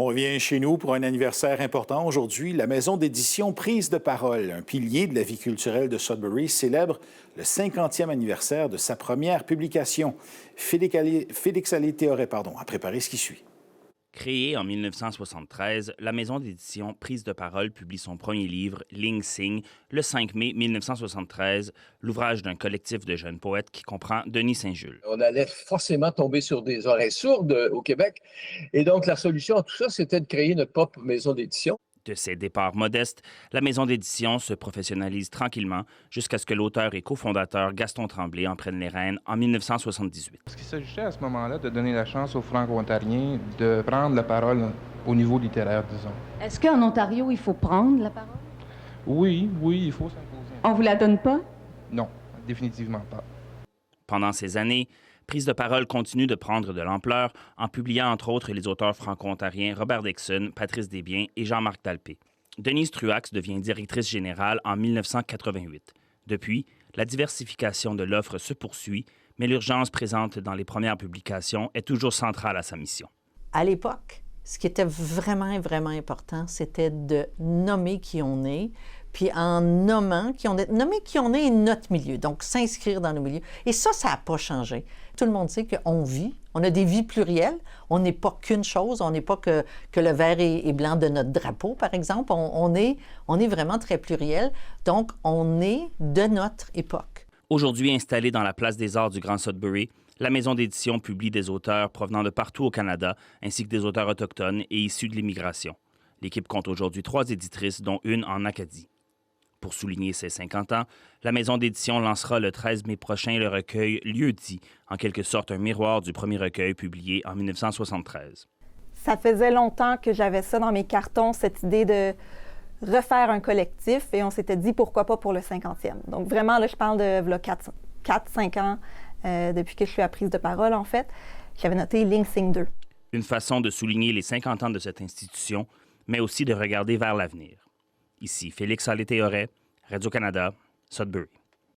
On revient chez nous pour un anniversaire important aujourd'hui. La maison d'édition Prise de parole, un pilier de la vie culturelle de Sudbury, célèbre le 50e anniversaire de sa première publication. Félix Allais-Théoret a préparé ce qui suit. Créée en 1973, la maison d'édition Prise de parole publie son premier livre, Ling Sing, le 5 mai 1973, l'ouvrage d'un collectif de jeunes poètes qui comprend Denis Saint-Jules. On allait forcément tomber sur des oreilles sourdes au Québec. Et donc, la solution à tout ça, c'était de créer notre propre maison d'édition. De ses départs modestes, la maison d'édition se professionnalise tranquillement jusqu'à ce que l'auteur et cofondateur Gaston Tremblay en prenne les rênes en 1978. Ce qui s'agissait à ce moment-là de donner la chance aux Franco-Ontariens de prendre la parole au niveau littéraire, disons. Est-ce qu'en Ontario, il faut prendre la parole? Oui, il faut s'imposer. On vous la donne pas? Non, définitivement pas. Pendant ces années, Prise de parole continue de prendre de l'ampleur en publiant entre autres les auteurs franco-ontariens Robert Dickson, Patrice Desbiens et Jean-Marc Talpé. Denise Truax devient directrice générale en 1988. Depuis, la diversification de l'offre se poursuit, mais l'urgence présente dans les premières publications est toujours centrale à sa mission. À l'époque, ce qui était vraiment, vraiment important, c'était de nommer qui on est, puis en nommant qui on est, nommer qui on est notre milieu, donc s'inscrire dans nos milieux. Et ça n'a pas changé. Tout le monde sait qu'on vit, on a des vies plurielles, on n'est pas qu'une chose, on n'est pas que le vert et blanc de notre drapeau, par exemple. On est vraiment très pluriel, donc on est de notre époque. Aujourd'hui installée dans la place des Arts du Grand Sudbury, la maison d'édition publie des auteurs provenant de partout au Canada, ainsi que des auteurs autochtones et issus de l'immigration. L'équipe compte aujourd'hui 3 éditrices, dont une en Acadie. Pour souligner ses 50 ans, la maison d'édition lancera le 13 mai prochain le recueil Lieu-dit, en quelque sorte un miroir du premier recueil publié en 1973. Ça faisait longtemps que j'avais ça dans mes cartons, cette idée de refaire un collectif, et on s'était dit pourquoi pas pour le 50e. Donc vraiment, là, je parle de 4-5 ans, depuis que je suis à Prise de parole, en fait. J'avais noté Ling Sing 2. Une façon de souligner les 50 ans de cette institution, mais aussi de regarder vers l'avenir. Ici Félix Allais-Théoret, Radio-Canada, Sudbury.